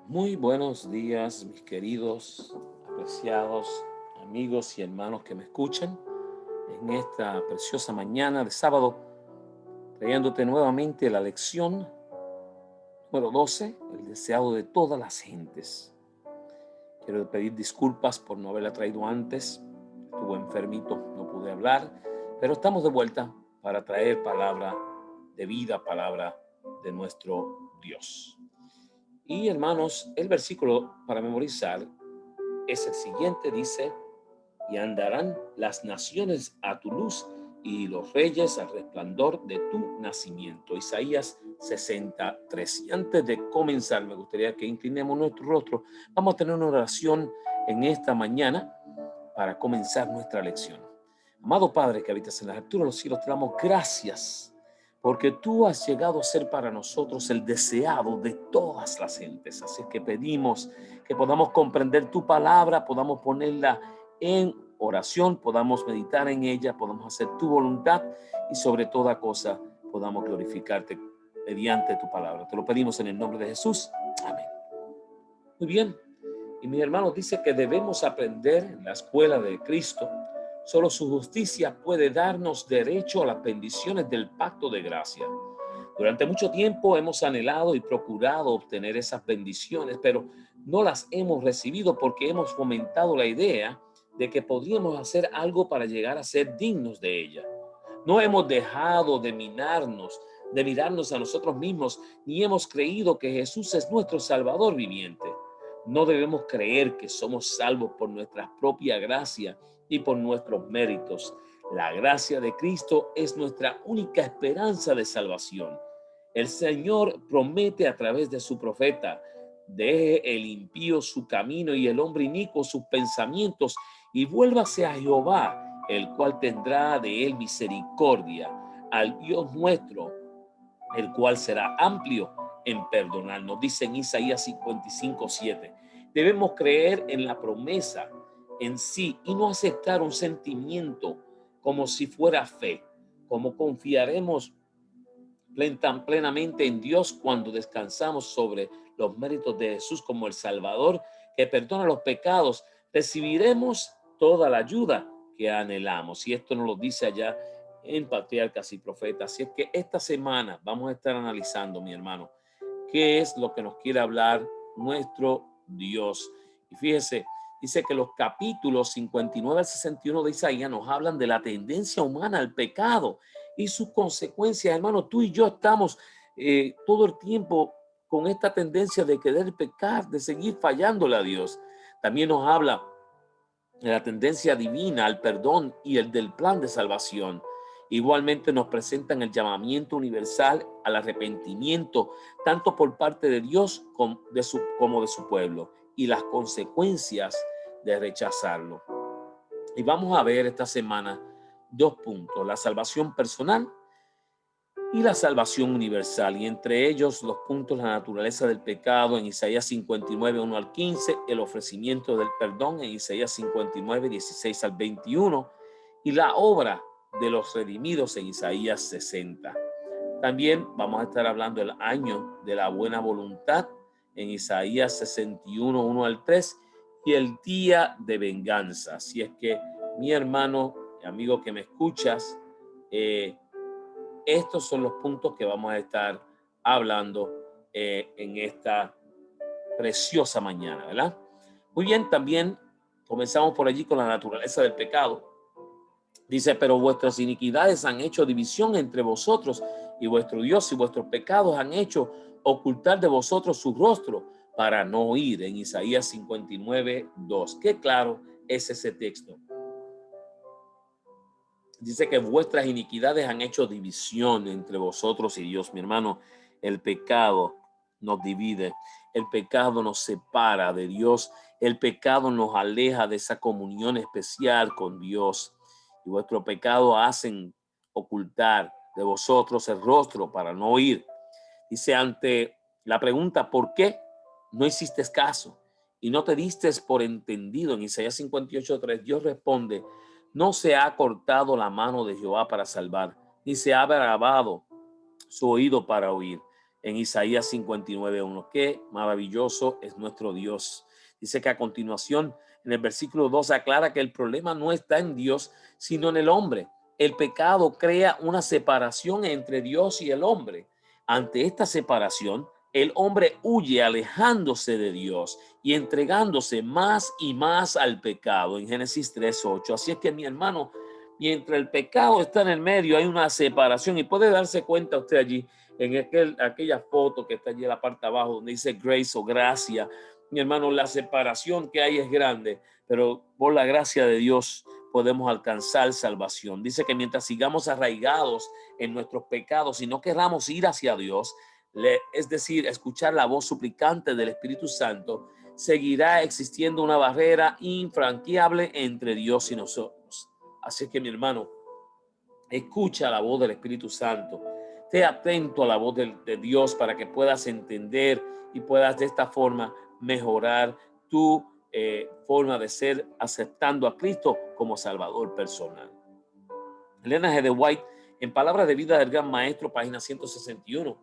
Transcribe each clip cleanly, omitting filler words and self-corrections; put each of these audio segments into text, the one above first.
Muy buenos días, mis queridos, apreciados amigos y hermanos que me escuchan en esta preciosa mañana de sábado, trayéndote nuevamente la lección número 12, el deseado de todas las gentes. Quiero pedir disculpas por no haberla traído antes. Estuve enfermito, no pude hablar, pero estamos de vuelta para traer palabra de vida, palabra de nuestro Dios. Y hermanos, el versículo para memorizar es el siguiente, dice: y andarán las naciones a tu luz y los reyes al resplandor de tu nacimiento. Isaías 63. Y antes de comenzar, me gustaría que inclinemos nuestro rostro. Vamos a tener una oración en esta mañana para comenzar nuestra lección. Amado Padre que habitas en las alturas de los cielos, te damos gracias porque tú has llegado a ser para nosotros el deseado de todas las gentes. Así que pedimos que podamos comprender tu palabra, podamos ponerla en oración, podamos meditar en ella, podamos hacer tu voluntad y sobre toda cosa podamos glorificarte mediante tu palabra. Te lo pedimos en el nombre de Jesús. Amén. Muy bien. Y mis hermanos, dice que debemos aprender en la escuela de Cristo. Solo su justicia puede darnos derecho a las bendiciones del pacto de gracia. Durante mucho tiempo hemos anhelado y procurado obtener esas bendiciones, pero no las hemos recibido porque hemos fomentado la idea de que podríamos hacer algo para llegar a ser dignos de ella. No hemos dejado de mirarnos a nosotros mismos, ni hemos creído que Jesús es nuestro Salvador viviente. No debemos creer que somos salvos por nuestra propia gracia y por nuestros méritos. La gracia de Cristo es nuestra única esperanza de salvación. El Señor promete a través de su profeta: deje el impío su camino y el hombre inicuo sus pensamientos, y vuélvase a Jehová, el cual tendrá de él misericordia, al Dios nuestro, el cual será amplio en perdonarnos. Dice en Isaías 55:7. Debemos creer en la promesa en sí y no aceptar un sentimiento como si fuera fe. Como confiaremos plenamente en Dios cuando descansamos sobre los méritos de Jesús como el Salvador que perdona los pecados, recibiremos toda la ayuda que anhelamos. Y esto nos lo dice allá en Patriarcas y Profetas. Así es que esta semana vamos a estar analizando, mi hermano, qué es lo que nos quiere hablar nuestro Dios. Y fíjese, dice que los capítulos 59 al 61 de Isaías nos hablan de la tendencia humana al pecado y sus consecuencias. Hermano, tú y yo estamos todo el tiempo con esta tendencia de querer pecar, de seguir fallándole a Dios. También nos habla de la tendencia divina al perdón y el del plan de salvación. Igualmente nos presentan el llamamiento universal al arrepentimiento, tanto por parte de Dios como de su pueblo, y las consecuencias de rechazarlo. Y vamos a ver esta semana dos puntos: la salvación personal y la salvación universal, y entre ellos los puntos: la naturaleza del pecado en Isaías 59, 1 al 15, el ofrecimiento del perdón en Isaías 59, 16 al 21, y la obra de los redimidos en Isaías 60. También vamos a estar hablando del año de la buena voluntad en Isaías 61, 1 al 3, y el día de venganza. Así es que, mi hermano y amigo que me escuchas, estos son los puntos que vamos a estar hablando en esta preciosa mañana, ¿verdad? Muy bien, también comenzamos por allí con la naturaleza del pecado. Dice: pero vuestras iniquidades han hecho división entre vosotros, y vuestro Dios y vuestros pecados han hecho ocultar de vosotros su rostro para no oír. En Isaías 59, 2. Qué claro es ese texto. Dice que vuestras iniquidades han hecho división entre vosotros y Dios. Mi hermano, el pecado nos divide, el pecado nos separa de Dios, el pecado nos aleja de esa comunión especial con Dios. Y vuestro pecado hacen ocultar de vosotros el rostro para no oír. Dice: ante la pregunta ¿por qué no hiciste caso y no te diste por entendido? En Isaías 58:3 Dios responde: no se ha cortado la mano de Jehová para salvar, ni se ha agravado su oído para oír. en Isaías 59:1. Qué maravilloso es nuestro Dios. Dice que a continuación, en el versículo 2, aclara que el problema no está en Dios, sino en el hombre. El pecado crea una separación entre Dios y el hombre. Ante esta separación, el hombre huye alejándose de Dios y entregándose más y más al pecado en Génesis 3:8. Así es que, mi hermano, mientras el pecado está en el medio, hay una separación, y puede darse cuenta usted allí en aquella foto que está allí en la parte de abajo donde dice grace o gracia. Mi hermano, la separación que hay es grande, pero por la gracia de Dios podemos alcanzar salvación. Dice que mientras sigamos arraigados en nuestros pecados y no queramos ir hacia Dios, es decir, escuchar la voz suplicante del Espíritu Santo, seguirá existiendo una barrera infranqueable entre Dios y nosotros. Así que, mi hermano, escucha la voz del Espíritu Santo. Esté atento a la voz de Dios para que puedas entender y puedas de esta forma mejorar tu forma de ser, aceptando a Cristo como Salvador personal. Elena G. de White, en Palabras de Vida del Gran Maestro, página 161,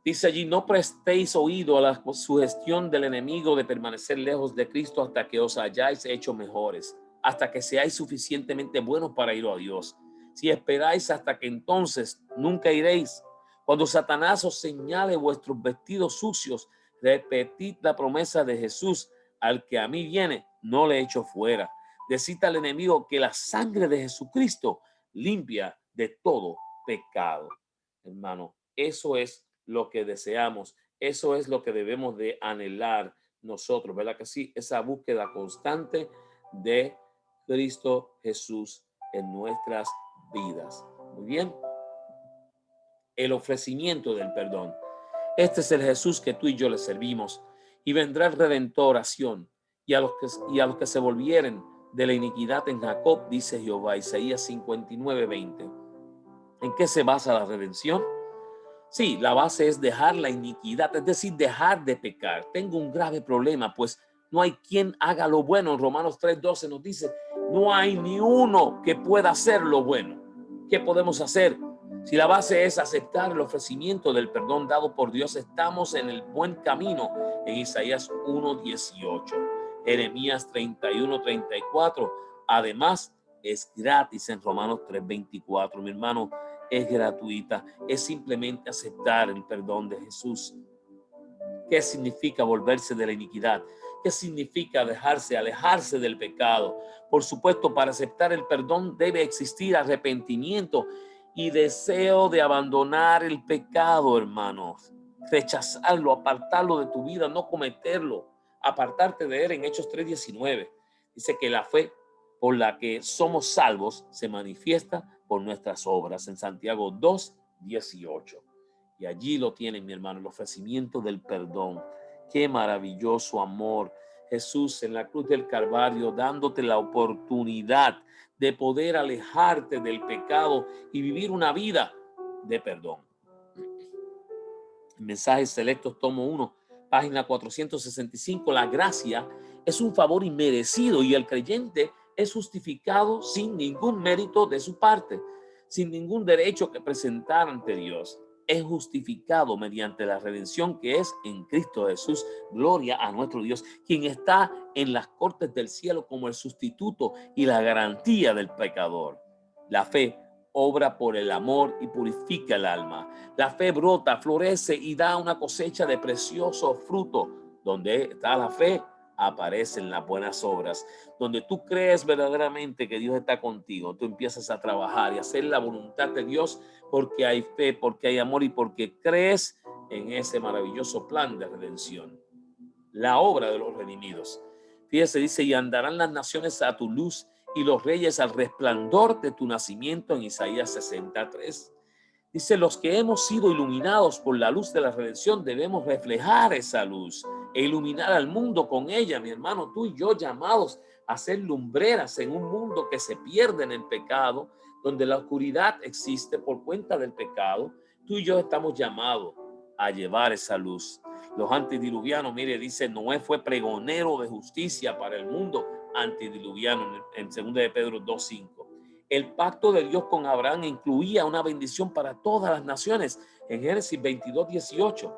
dice allí: no prestéis oído a la sugestión del enemigo de permanecer lejos de Cristo hasta que os hayáis hecho mejores, hasta que seáis suficientemente buenos para ir a Dios. Si esperáis hasta que entonces, nunca iréis. Cuando Satanás os señale vuestros vestidos sucios, repetid la promesa de Jesús: al que a mí viene, no le echo fuera. Decid al enemigo que la sangre de Jesucristo limpia de todo pecado. Hermano, eso es lo que deseamos, eso es lo que debemos de anhelar nosotros, ¿verdad que sí? Esa búsqueda constante de Cristo Jesús en nuestras vidas. Muy bien. El ofrecimiento del perdón. Este es el Jesús que tú y yo le servimos, y vendrá el Redentor a Sión, y a los que se volvieren de la iniquidad en Jacob, dice Jehová. Isaías 59:20. ¿En qué se basa la redención? Sí, la base es dejar la iniquidad, es decir, dejar de pecar. Tengo un grave problema, pues no hay quien haga lo bueno. En Romanos 3:12 nos dice: no hay ni uno que pueda hacer lo bueno. ¿Qué podemos hacer? Si la base es aceptar el ofrecimiento del perdón dado por Dios, estamos en el buen camino en Isaías 1:18, Jeremías 31:34. Además, es gratis en Romanos 3:24. Mi hermano, es gratuita, es simplemente aceptar el perdón de Jesús. ¿Qué significa volverse de la iniquidad? ¿Qué significa alejarse del pecado? Por supuesto, para aceptar el perdón debe existir arrepentimiento y deseo de abandonar el pecado, hermanos. Rechazarlo, apartarlo de tu vida, no cometerlo, apartarte de él. En Hechos 3:19 dice que la fe por la que somos salvos se manifiesta por nuestras obras, en Santiago 2:18. Y allí lo tienen, mi hermano, el ofrecimiento del perdón. Qué maravilloso amor. Jesús en la cruz del Calvario, dándote la oportunidad de poder alejarte del pecado y vivir una vida de perdón. Mensajes Selectos, tomo 1, página 465. La gracia es un favor inmerecido y el creyente es justificado sin ningún mérito de su parte, sin ningún derecho que presentar ante Dios. Es justificado mediante la redención que es en Cristo Jesús. Gloria a nuestro Dios, quien está en las cortes del cielo como el sustituto y la garantía del pecador. La fe obra por el amor y purifica el alma. La fe brota, florece y da una cosecha de precioso fruto. Donde está la fe, aparecen las buenas obras. Donde tú crees verdaderamente que Dios está contigo, tú empiezas a trabajar y a hacer la voluntad de Dios, porque hay fe, porque hay amor y porque crees en ese maravilloso plan de redención. La obra de los redimidos. Fíjese, dice: y andarán las naciones a tu luz y los reyes al resplandor de tu nacimiento, en Isaías 63. Dice: los que hemos sido iluminados por la luz de la redención debemos reflejar esa luz e iluminar al mundo con ella. Mi hermano, tú y yo, llamados a ser lumbreras en un mundo que se pierde en el pecado, donde la oscuridad existe por cuenta del pecado. Tú y yo estamos llamados a llevar esa luz. Los antediluvianos, mire, dice: Noé fue pregonero de justicia para el mundo antediluviano, en 2 de Pedro 2:5. El pacto de Dios con Abraham incluía una bendición para todas las naciones en Génesis 22:18.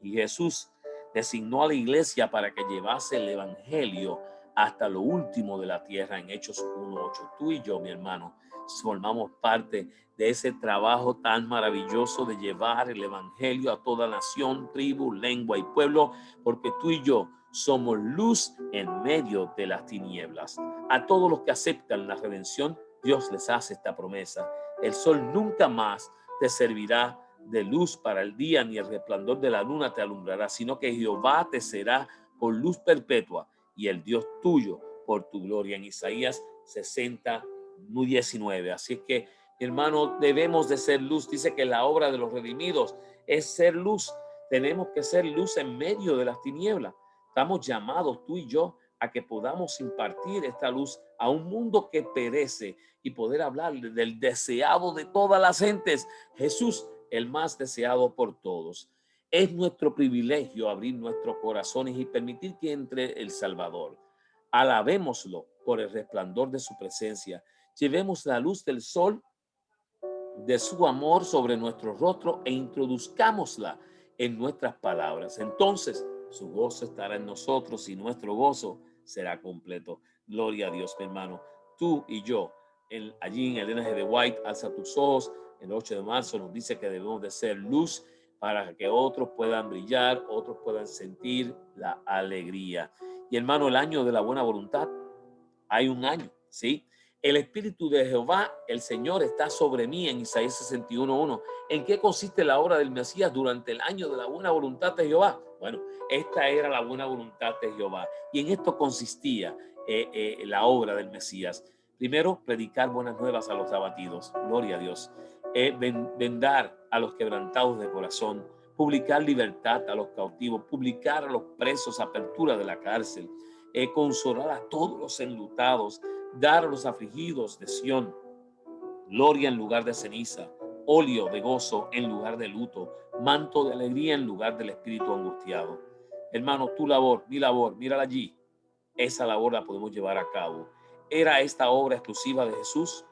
Y Jesús designó a la iglesia para que llevase el evangelio hasta lo último de la tierra en Hechos 1:8. Tú y yo, mi hermano, formamos parte de ese trabajo tan maravilloso de llevar el evangelio a toda nación, tribu, lengua y pueblo, porque tú y yo somos luz en medio de las tinieblas. A todos los que aceptan la redención, Dios les hace esta promesa: el sol nunca más te servirá de luz para el día, ni el resplandor de la luna te alumbrará, sino que Jehová te será por luz perpetua y el Dios tuyo por tu gloria. En Isaías 60:19. Así es que, hermano, debemos de ser luz. Dice que la obra de los redimidos es ser luz. Tenemos que ser luz en medio de las tinieblas. Estamos llamados, tú y yo, a que podamos impartir esta luz a un mundo que perece y poder hablar del deseado de todas las gentes, Jesús, el más deseado por todos. Es nuestro privilegio abrir nuestros corazones y permitir que entre el Salvador. Alabémoslo por el resplandor de su presencia. Llevemos la luz del sol de su amor sobre nuestro rostro e introduzcámosla en nuestras palabras. Entonces su gozo estará en nosotros y nuestro gozo será completo. Gloria a Dios, mi hermano. Tú y yo, allí en el Elena G. de White, alza tus ojos. El 8 de marzo nos dice que debemos de ser luz para que otros puedan brillar, otros puedan sentir la alegría. Y hermano, el año de la buena voluntad, hay un año, ¿sí? El Espíritu de Jehová, el Señor, está sobre mí en Isaías 61:1. ¿En qué consiste la obra del Mesías durante el año de la buena voluntad de Jehová? Bueno, esta era la buena voluntad de Jehová. Y en esto consistía la obra del Mesías. Primero, predicar buenas nuevas a los abatidos. Gloria a Dios. Vendar a los quebrantados de corazón. Publicar libertad a los cautivos. Publicar a los presos apertura de la cárcel. Consolar a todos los enlutados, dar a los afligidos de Sión gloria en lugar de ceniza, óleo de gozo en lugar de luto, manto de alegría en lugar del espíritu angustiado. Hermano, tu labor, mi labor, mírala allí. Esa labor la podemos llevar a cabo. ¿Era esta obra exclusiva de Jesús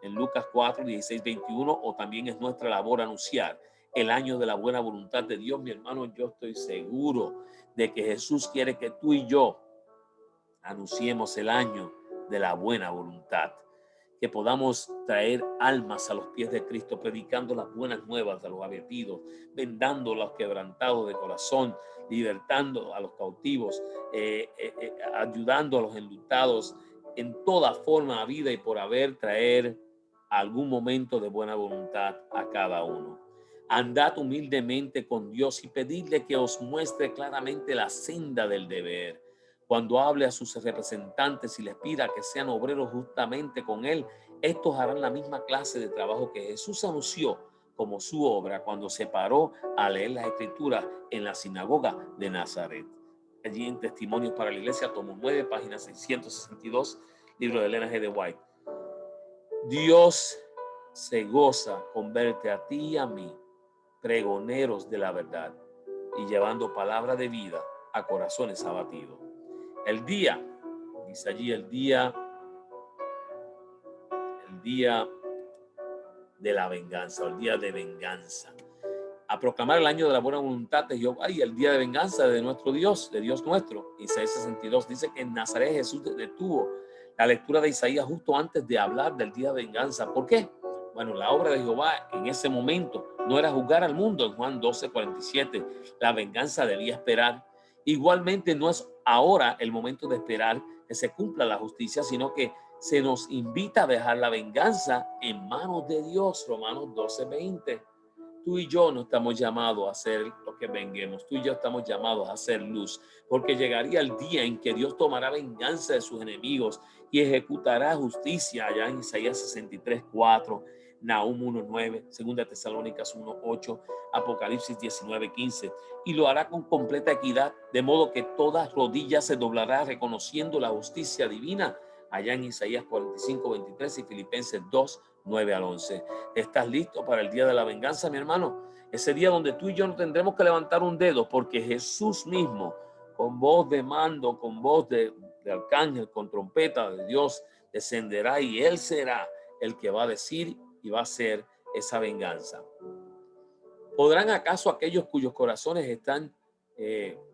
en Lucas 4:16-21 o también es nuestra labor anunciar el año de la buena voluntad de Dios? Mi hermano, yo estoy seguro de que Jesús quiere que tú y yo anunciemos el año de la buena voluntad, que podamos traer almas a los pies de Cristo, predicando las buenas nuevas a los abatidos, vendando a los quebrantados de corazón, libertando a los cautivos, ayudando a los enlutados, en toda forma, a vida y por haber, traer algún momento de buena voluntad a cada uno. Andad humildemente con Dios y pedidle que os muestre claramente la senda del deber. Cuando hable a sus representantes y les pida que sean obreros justamente con él, estos harán la misma clase de trabajo que Jesús anunció como su obra cuando se paró a leer las escrituras en la sinagoga de Nazaret. Allí en Testimonios para la Iglesia, tomo 9, página 662, libro de Elena G. de White. Dios se goza con verte a ti y a mí, pregoneros de la verdad, y llevando palabra de vida a corazones abatidos. El día, dice allí, el día de la venganza, o el día de venganza. A proclamar el año de la buena voluntad de Jehová y el día de venganza de nuestro Dios, de Dios nuestro. Isaías 62 dice que en Nazaret Jesús detuvo la lectura de Isaías justo antes de hablar del día de venganza. ¿Por qué? Bueno, la obra de Jehová en ese momento no era juzgar al mundo. En Juan 12:47, la venganza debía esperar. Igualmente no es ahora el momento de esperar que se cumpla la justicia, sino que se nos invita a dejar la venganza en manos de Dios. Romanos 12:20. Tú y yo no estamos llamados a hacer lo que venguemos. Tú y yo estamos llamados a hacer luz, porque llegaría el día en que Dios tomará venganza de sus enemigos y ejecutará justicia. Allá en Isaías 63:4, Nahum 1:9, 2 Tesalónicas 1:8, Apocalipsis 19:15, y lo hará con completa equidad, de modo que toda rodilla se doblará reconociendo la justicia divina. Allá en Isaías 45:23 y Filipenses 2:9-11. ¿Estás listo para el día de la venganza, mi hermano? Ese día donde tú y yo no tendremos que levantar un dedo, porque Jesús mismo, con voz de mando, con voz de arcángel, con trompeta de Dios, descenderá y Él será el que va a decir y va a hacer esa venganza. ¿Podrán acaso aquellos cuyos corazones están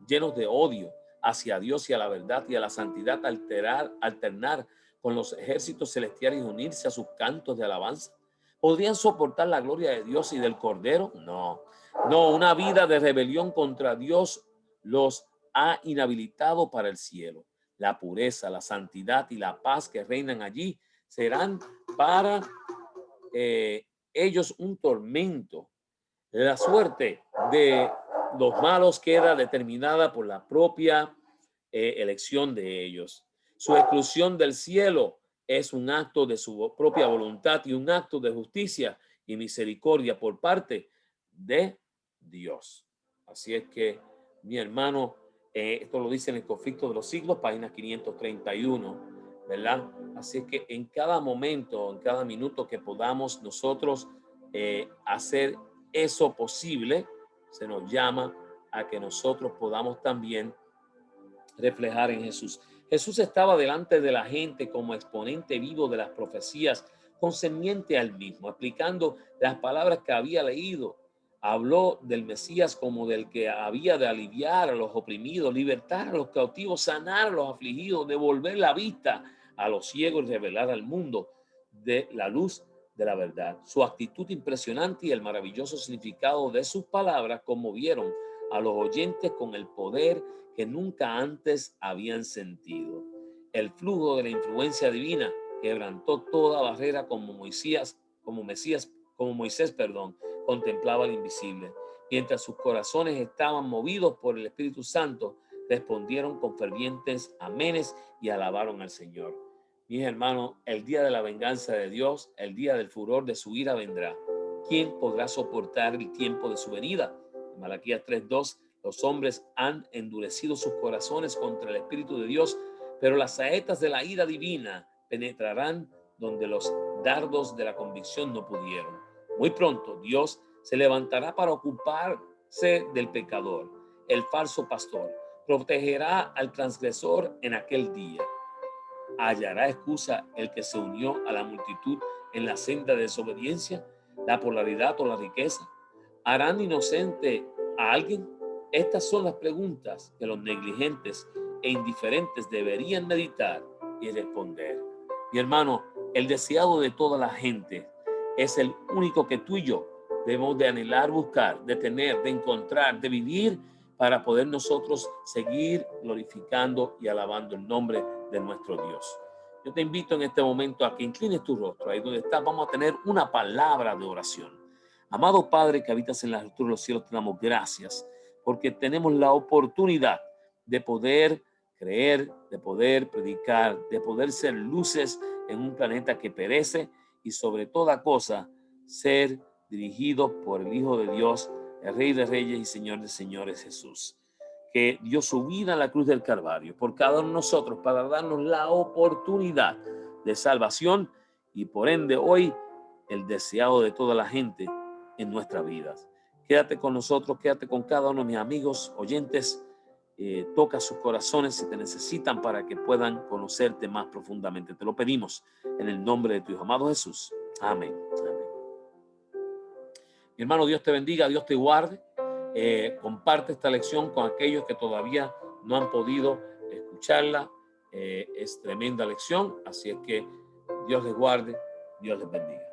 llenos de odio hacia Dios y a la verdad y a la santidad alternar con los ejércitos celestiales y unirse a sus cantos de alabanza? ¿Podrían soportar la gloria de Dios y del Cordero? No, no, una vida de rebelión contra Dios los ha inhabilitado para el cielo. La pureza, la santidad y la paz que reinan allí serán para ellos un tormento. La suerte de los malos queda determinada por la propia elección de ellos. Su exclusión del cielo es un acto de su propia voluntad y un acto de justicia y misericordia por parte de Dios. Así es que, mi hermano, esto lo dice en el Conflicto de los Siglos, página 531, ¿verdad? Así es que en cada momento, en cada minuto que podamos nosotros hacer eso posible, se nos llama a que nosotros podamos también reflejar en Jesús. Jesús estaba delante de la gente como exponente vivo de las profecías concerniente al mismo, aplicando las palabras que había leído. Habló del Mesías como del que había de aliviar a los oprimidos, libertar a los cautivos, sanar a los afligidos, devolver la vista a los ciegos y revelar al mundo de la luz de la verdad. Su actitud impresionante y el maravilloso significado de sus palabras conmovieron a los oyentes con el poder que nunca antes habían sentido. El flujo de la influencia divina quebrantó toda barrera como Moisés, contemplaba el invisible. Mientras sus corazones estaban movidos por el Espíritu Santo, respondieron con fervientes amenes y alabaron al Señor. Mis hermanos, el día de la venganza de Dios, el día del furor de su ira vendrá. ¿Quién podrá soportar el tiempo de su venida? En Malaquías 3:2, los hombres han endurecido sus corazones contra el Espíritu de Dios, pero las saetas de la ira divina penetrarán donde los dardos de la convicción no pudieron. Muy pronto Dios se levantará para ocuparse del pecador, el falso pastor. Protegerá al transgresor en aquel día. ¿Hallará excusa el que se unió a la multitud en la senda de desobediencia, la polaridad o la riqueza? ¿Harán inocente a alguien? Estas son las preguntas que los negligentes e indiferentes deberían meditar y responder. Mi hermano, el deseado de toda la gente es el único que tú y yo debemos de anhelar, buscar, de tener, de encontrar, de vivir para poder nosotros seguir glorificando y alabando el nombre de nuestro Dios. Yo te invito en este momento a que inclines tu rostro. Ahí donde estás vamos a tener una palabra de oración. Amado Padre que habitas en la altura de los cielos, te damos gracias porque tenemos la oportunidad de poder creer, de poder predicar, de poder ser luces en un planeta que perece y sobre toda cosa ser dirigidos por el Hijo de Dios, el Rey de Reyes y Señor de Señores, Jesús, que dio su vida en la cruz del Calvario por cada uno de nosotros para darnos la oportunidad de salvación y por ende hoy el deseado de toda la gente en nuestras vidas. Quédate con nosotros, quédate con cada uno de mis amigos, oyentes, toca sus corazones si te necesitan para que puedan conocerte más profundamente. Te lo pedimos en el nombre de tu Hijo amado Jesús. Amén. Amén. Mi hermano, Dios te bendiga, Dios te guarde. Comparte esta lección con aquellos que todavía no han podido escucharla. Es tremenda lección, así es que Dios les guarde, Dios les bendiga.